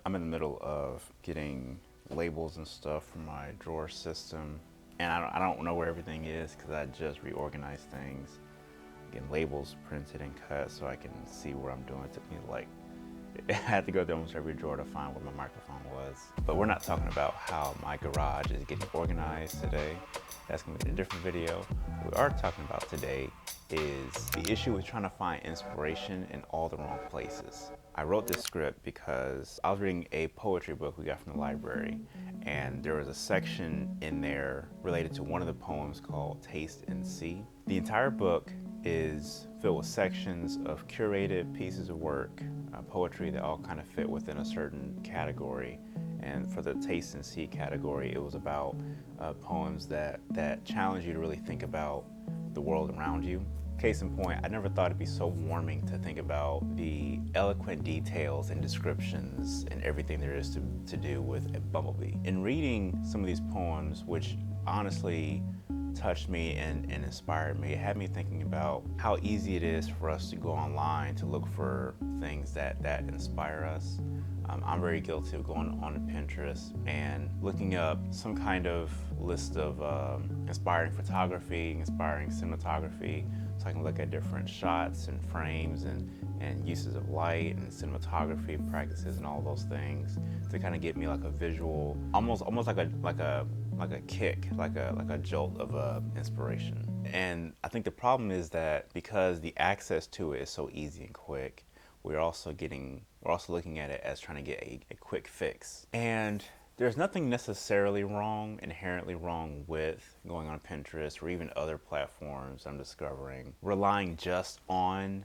I'm in the middle of getting labels and stuff for my drawer system, and I don't know where everything is because I just reorganized things. Getting labels printed and cut so I can see where I'm doing. It took me like, I had to go through almost every drawer to find where my microphone was. But we're not talking about how my garage is getting organized today. That's gonna be a different video. What we are talking about today is the issue with trying to find inspiration in all the wrong places. I wrote this script because I was reading a poetry book we got from the library, and there was a section in there related to one of the poems called Taste and See. The entire book is filled with sections of curated pieces of work, poetry that all kind of fit within a certain category. And for the Taste and See category, it was about poems that challenge you to really think about the world around you. Case in point, I never thought it'd be so warming to think about the eloquent details and descriptions and everything there is to do with a bumblebee. In reading some of these poems, which honestly touched me and inspired me, it had me thinking about how easy it is for us to go online to look for things that inspire us. I'm very guilty of going on Pinterest and looking up some kind of list of inspiring photography, inspiring cinematography, so I can look at different shots and frames and uses of light and cinematography practices and all those things to kind of get me like a visual, almost like a kick, like a jolt of inspiration. And I think the problem is that because the access to it is so easy and quick, we're also looking at it as trying to get a quick fix. And there's nothing necessarily wrong, inherently wrong with going on Pinterest or even other platforms I'm discovering, relying just on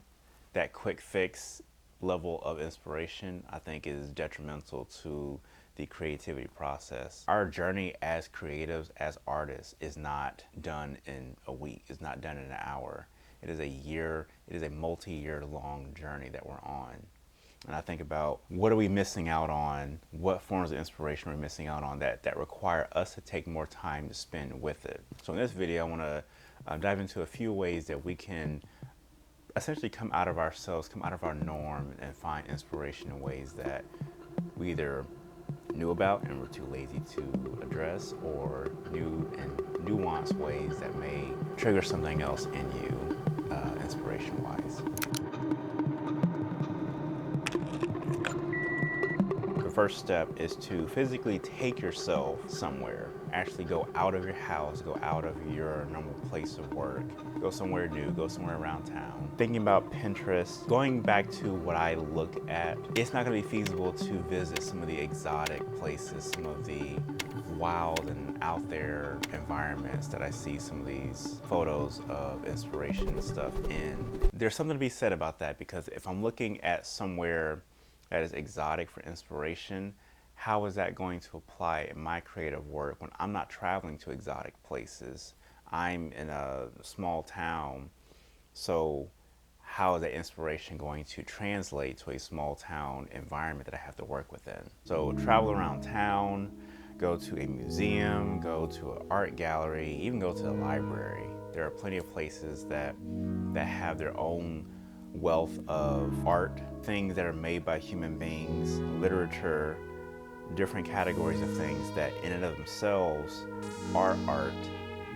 that quick fix level of inspiration. I think is detrimental to the creativity process. Our journey as creatives, as artists, is not done in a week, it's not done in an hour. It is a multi-year long journey that we're on. And I think about what are we missing out on, what forms of inspiration are we missing out on that require us to take more time to spend with it. So in this video, I want to dive into a few ways that we can essentially come out of ourselves, come out of our norm, and find inspiration in ways that we either knew about and were too lazy to address, or new and nuanced ways that may trigger something else in you, inspiration-wise. The first step is to physically take yourself somewhere. Actually go out of your house, go out of your normal place of work, go somewhere new, go somewhere around town. Thinking about Pinterest, going back to what I look at, it's not going to be feasible to visit some of the exotic places, some of the wild and out there environments that I see some of these photos of inspiration and stuff in. There's something to be said about that, because if I'm looking at somewhere that is exotic for inspiration, how is that going to apply in my creative work when I'm not traveling to exotic places? I'm in a small town, so how is that inspiration going to translate to a small town environment that I have to work within? So travel around town, go to a museum, go to an art gallery, even go to a library. There are plenty of places that have their own wealth of art, things that are made by human beings, literature, different categories of things that in and of themselves are art,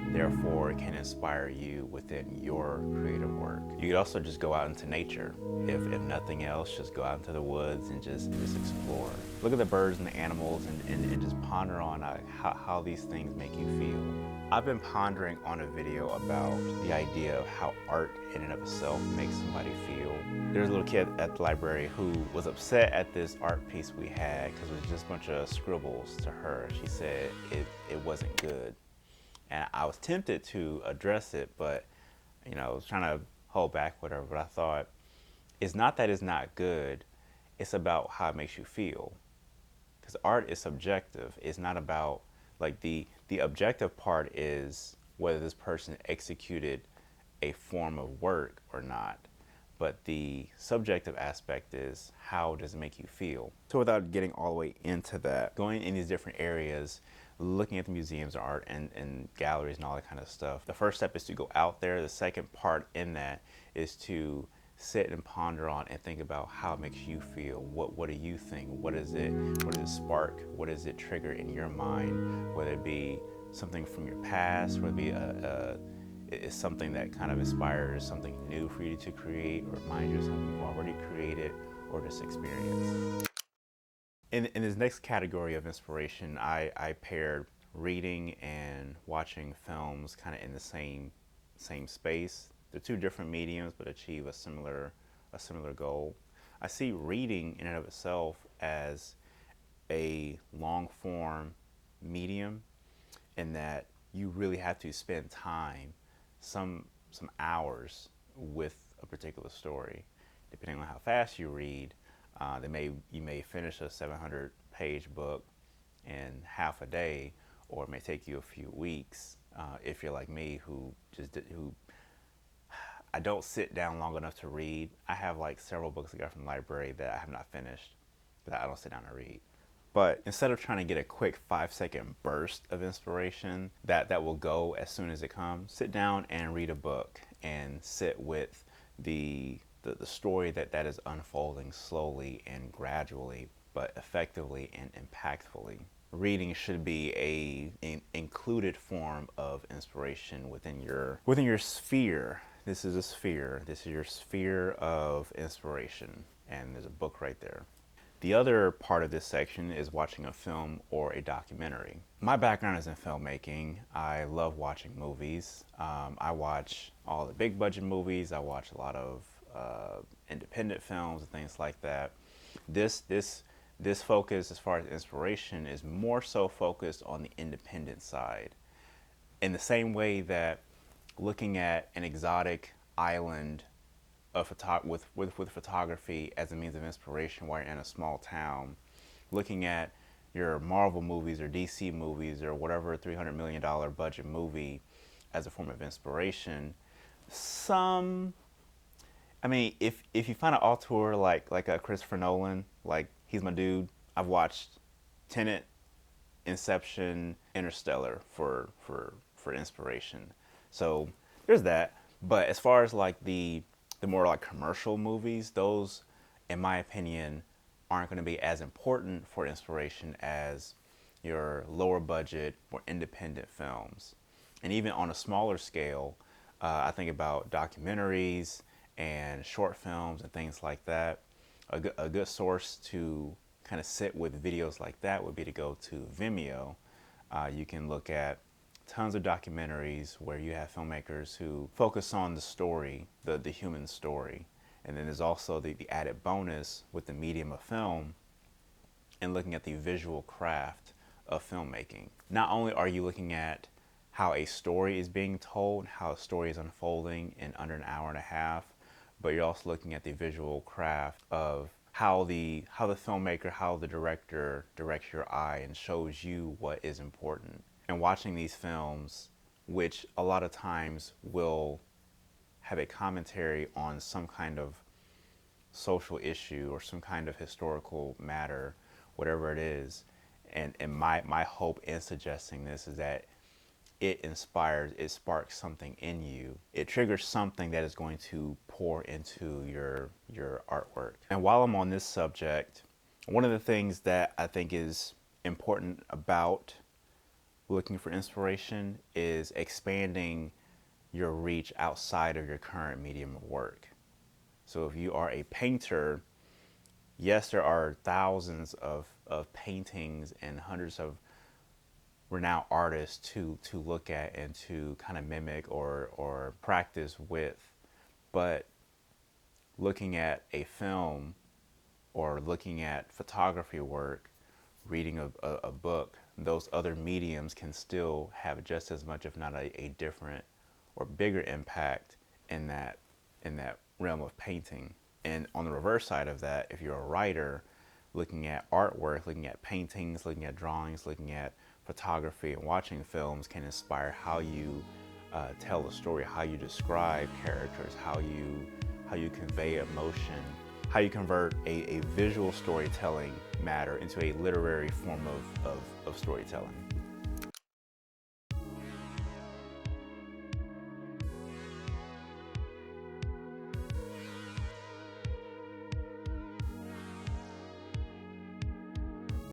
therefore can inspire you within your creative work. You could also just go out into nature. If nothing else, just go out into the woods and just explore. Look at the birds and the animals and just ponder on how these things make you feel. I've been pondering on a video about the idea of how art in and of itself makes somebody feel. There's a little kid at the library who was upset at this art piece we had because it was just a bunch of scribbles to her. She said it wasn't good. And I was tempted to address it, but I was trying to hold back whatever. But I thought, it's not that it's not good, it's about how it makes you feel. Because art is subjective. It's not about, like, the objective part is whether this person executed a form of work or not. But the subjective aspect is, how does it make you feel? So without getting all the way into that, going in these different areas, looking at the museums of art and galleries and all that kind of stuff, the first step is to go out there. The second part in that is to sit and ponder on and think about how it makes you feel. What do you think? What does it spark? What does it trigger in your mind? Whether it be something from your past, whether it be it's something that kind of inspires something new for you to create, or reminds you of something you've already created or just experienced. In this next category of inspiration, I paired reading and watching films kind of in the same space. They're two different mediums, but achieve a similar goal. I see reading in and of itself as a long form medium, in that you really have to spend time, some hours, with a particular story. Depending on how fast you read, you may finish a 700-page book in half a day, or it may take you a few weeks. If you're like me, who I don't sit down long enough to read. I have like several books I got from the library that I have not finished, that I don't sit down and read. But instead of trying to get a quick 5-second burst of inspiration that will go as soon as it comes, sit down and read a book and sit with the story that is unfolding slowly and gradually, but effectively and impactfully. Reading should be an included form of inspiration within your sphere. This is a sphere. This is your sphere of inspiration, and there's a book right there. The other part of this section is watching a film or a documentary. My background is in filmmaking. I love watching movies. I watch all the big budget movies. I watch a lot of independent films and things like that. This focus, as far as inspiration, is more so focused on the independent side. In the same way that looking at an exotic island with photography as a means of inspiration while you're in a small town, looking at your Marvel movies or DC movies or whatever $300 million budget movie as a form of inspiration, if you find an auteur like a Christopher Nolan, like, he's my dude. I've watched Tenet, Inception, Interstellar for inspiration. So there's that. But as far as like the more like commercial movies, those, in my opinion, aren't going to be as important for inspiration as your lower budget or independent films. And even on a smaller scale, I think about documentaries and short films and things like that. A good source to kind of sit with videos like that would be to go to Vimeo. You can look at tons of documentaries where you have filmmakers who focus on the story, the human story. And then there's also the added bonus with the medium of film and looking at the visual craft of filmmaking. Not only are you looking at how a story is being told, how a story is unfolding in under an hour and a half, but you're also looking at the visual craft of how the filmmaker, how the director directs your eye and shows you what is important. And watching these films, which a lot of times will have a commentary on some kind of social issue or some kind of historical matter, whatever it is. And my hope in suggesting this is that it sparks something in you. It triggers something that is going to pour into your artwork. And while I'm on this subject, one of the things that I think is important about looking for inspiration is expanding your reach outside of your current medium of work. So if you are a painter, yes, there are thousands of paintings and hundreds of renowned artists to look at and to kind of mimic or practice with. But looking at a film or looking at photography work, reading a book, those other mediums can still have just as much, if not a different or bigger impact in that realm of painting. And on the reverse side of that, if you're a writer, looking at artwork, looking at paintings, looking at drawings, looking at photography and watching films can inspire how you tell a story, how you describe characters, how you convey emotion, how you convert a visual storytelling matter into a literary form of storytelling.